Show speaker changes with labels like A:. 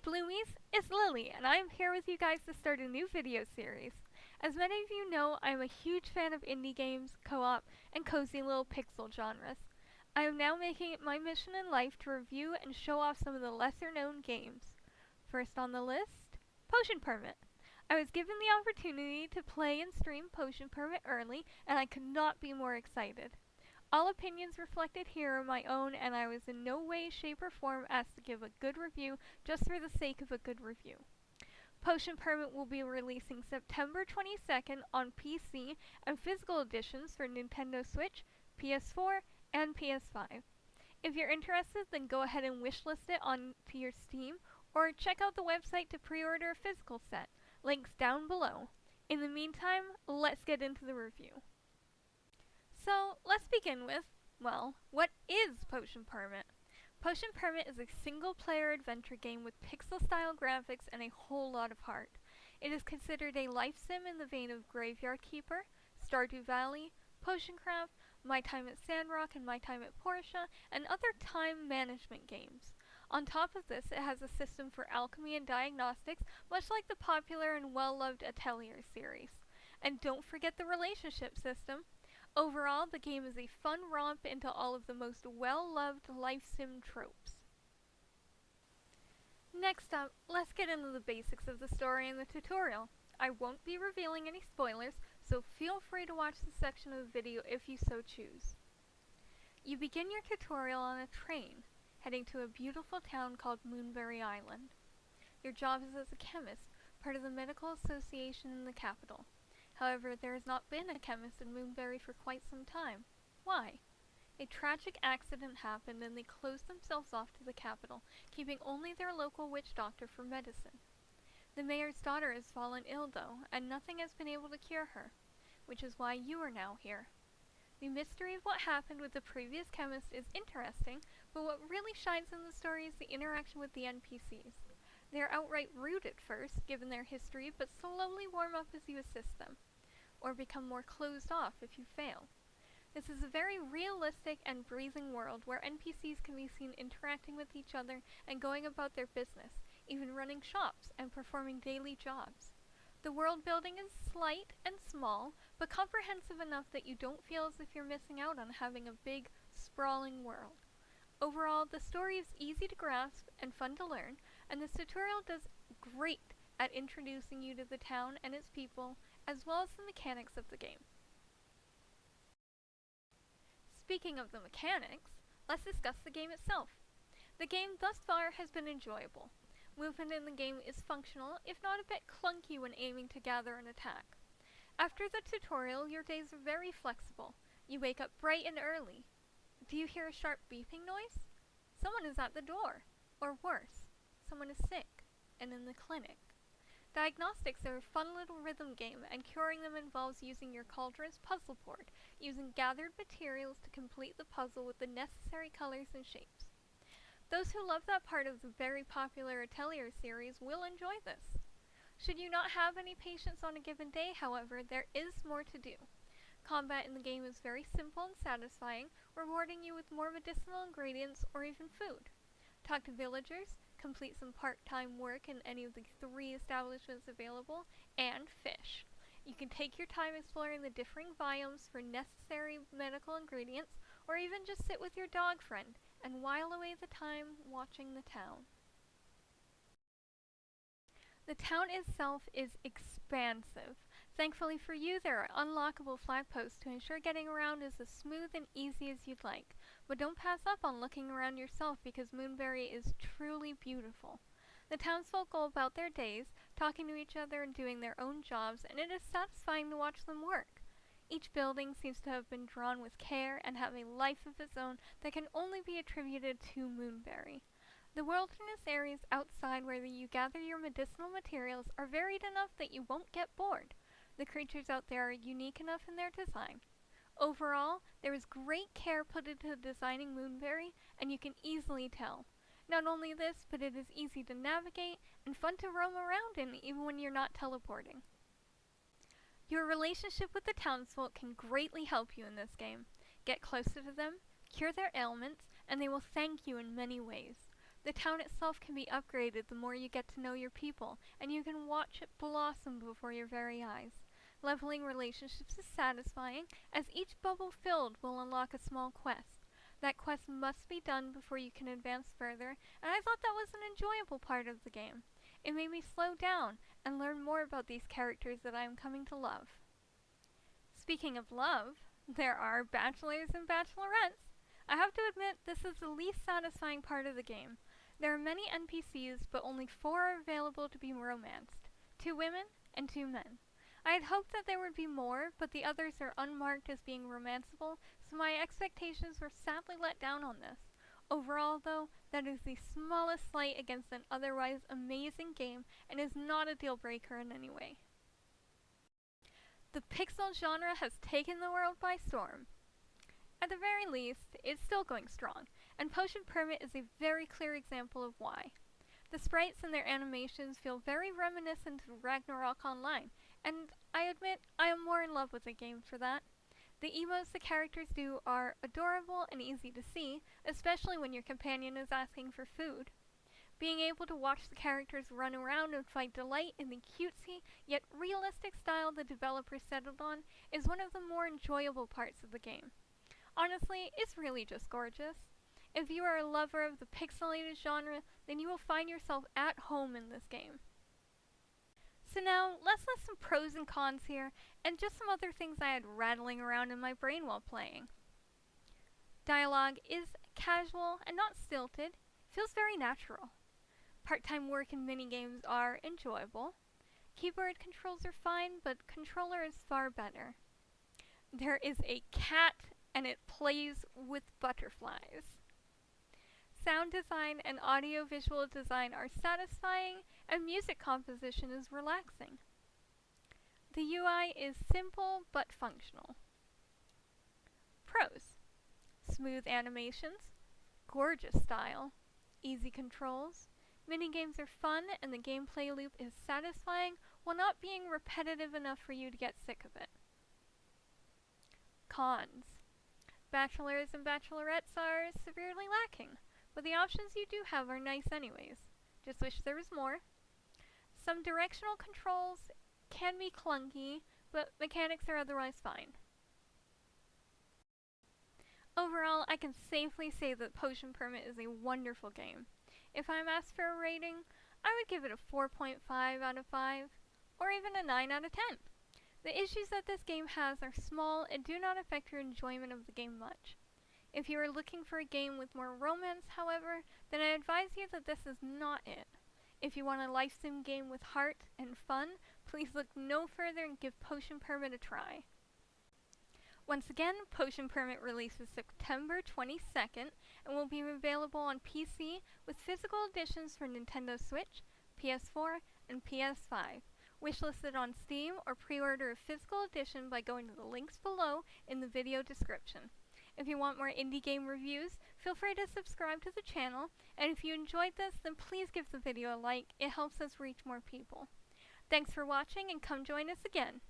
A: Bloomies, it's Lily, and I am here with you guys to start a new video series. As many of you know, I am a huge fan of indie games, co-op, and cozy little pixel genres. I am now making it my mission in life to review and show off some of the lesser known games. First on the list, Potion Permit. I was given the opportunity to play and stream Potion Permit early, and I could not be more excited. All opinions reflected here are my own, and I was in no way, shape, or form asked to give a good review just for the sake of a good review. Potion Permit will be releasing September 22nd on PC and physical editions for Nintendo Switch, PS4, and PS5. If you're interested, then go ahead and wishlist it onto your Steam, or check out the website to pre-order a physical set. Links down below. In the meantime, let's get into the review. So, let's begin with, well, what is Potion Permit? Potion Permit is a single-player adventure game with pixel-style graphics and a whole lot of heart. It is considered a life sim in the vein of Graveyard Keeper, Stardew Valley, Potion Craft, My Time at Sandrock and My Time at Portia, and other time management games. On top of this, it has a system for alchemy and diagnostics, much like the popular and well-loved Atelier series. And don't forget the relationship system. Overall, the game is a fun romp into all of the most well-loved life sim tropes. Next up, let's get into the basics of the story and the tutorial. I won't be revealing any spoilers, so feel free to watch this section of the video if you so choose. You begin your tutorial on a train, heading to a beautiful town called Moonbury Island. Your job is as a chemist, part of the medical association in the capital. However, there has not been a chemist in Moonbury for quite some time. Why? A tragic accident happened and they closed themselves off to the capital, keeping only their local witch doctor for medicine. The mayor's daughter has fallen ill though, and nothing has been able to cure her, which is why you are now here. The mystery of what happened with the previous chemist is interesting, but what really shines in the story is the interaction with the NPCs. They are outright rude at first, given their history, but slowly warm up as you assist them, or become more closed off if you fail. This is a very realistic and breathing world where NPCs can be seen interacting with each other and going about their business, even running shops and performing daily jobs. The world building is slight and small, but comprehensive enough that you don't feel as if you're missing out on having a big, sprawling world. Overall, the story is easy to grasp and fun to learn, and this tutorial does great at introducing you to the town and its people, as well as the mechanics of the game. Speaking of the mechanics, let's discuss the game itself. The game thus far has been enjoyable. Movement in the game is functional, if not a bit clunky when aiming to gather and attack. After the tutorial, your days are very flexible. You wake up bright and early. Do you hear a sharp beeping noise? Someone is at the door. Or worse, someone is sick and in the clinic. Diagnostics are a fun little rhythm game, and curing them involves using your cauldron's puzzle board, using gathered materials to complete the puzzle with the necessary colors and shapes. Those who love that part of the very popular Atelier series will enjoy this. Should you not have any patience on a given day, however, there is more to do. Combat in the game is very simple and satisfying, rewarding you with more medicinal ingredients or even food. Talk to villagers, complete some part-time work in any of the 3 establishments available, and fish. You can take your time exploring the differing biomes for necessary medical ingredients, or even just sit with your dog friend and while away the time watching the town. The town itself is expansive. Thankfully for you, there are unlockable flag posts to ensure getting around is as smooth and easy as you'd like. But don't pass up on looking around yourself because Moonbury is truly beautiful. The townsfolk go about their days, talking to each other and doing their own jobs, and it is satisfying to watch them work. Each building seems to have been drawn with care and have a life of its own that can only be attributed to Moonbury. The wilderness areas outside where you gather your medicinal materials are varied enough that you won't get bored. The creatures out there are unique enough in their design. Overall, there is great care put into designing Moonbury, and you can easily tell. Not only this, but it is easy to navigate and fun to roam around in even when you're not teleporting. Your relationship with the townsfolk can greatly help you in this game. Get closer to them, cure their ailments, and they will thank you in many ways. The town itself can be upgraded the more you get to know your people, and you can watch it blossom before your very eyes. Leveling relationships is satisfying, as each bubble filled will unlock a small quest. That quest must be done before you can advance further, and I thought that was an enjoyable part of the game. It made me slow down and learn more about these characters that I am coming to love. Speaking of love, there are bachelors and bachelorettes. I have to admit, this is the least satisfying part of the game. There are many NPCs, but only 4 are available to be romanced. 2 women and 2 men. I had hoped that there would be more, but the others are unmarked as being romanceable, so my expectations were sadly let down on this. Overall, though, that is the smallest slight against an otherwise amazing game, and is not a deal breaker in any way. The pixel genre has taken the world by storm. At the very least, it's still going strong, and Potion Permit is a very clear example of why. The sprites and their animations feel very reminiscent of Ragnarok Online, and I admit I am more in love with the game for that. The emotes the characters do are adorable and easy to see, especially when your companion is asking for food. Being able to watch the characters run around and find delight in the cutesy yet realistic style the developers settled on is one of the more enjoyable parts of the game. Honestly, it's really just gorgeous. If you are a lover of the pixelated genre, then you will find yourself at home in this game. So now, let's list some pros and cons here, and just some other things I had rattling around in my brain while playing. Dialogue is casual and not stilted, feels very natural. Part-time work and minigames are enjoyable. Keyboard controls are fine, but controller is far better. There is a cat, and it plays with butterflies. Sound design and audio-visual design are satisfying, and music composition is relaxing. The UI is simple but functional. Pros: smooth animations, gorgeous style, easy controls, minigames are fun, and the gameplay loop is satisfying while not being repetitive enough for you to get sick of it. Cons: bachelors and bachelorettes are severely lacking, but the options you do have are nice anyways. Just wish there was more. Some directional controls can be clunky, but mechanics are otherwise fine. Overall, I can safely say that Potion Permit is a wonderful game. If I'm asked for a rating, I would give it a 4.5 out of 5, or even a 9 out of 10. The issues that this game has are small and do not affect your enjoyment of the game much. If you are looking for a game with more romance, however, then I advise you that this is not it. If you want a life sim game with heart and fun, please look no further and give Potion Permit a try. Once again, Potion Permit releases September 22nd and will be available on PC with physical editions for Nintendo Switch, PS4, and PS5. Wishlisted on Steam or pre-order a physical edition by going to the links below in the video description. If you want more indie game reviews, feel free to subscribe to the channel, and if you enjoyed this, then please give the video a like. It helps us reach more people. Thanks for watching, and come join us again.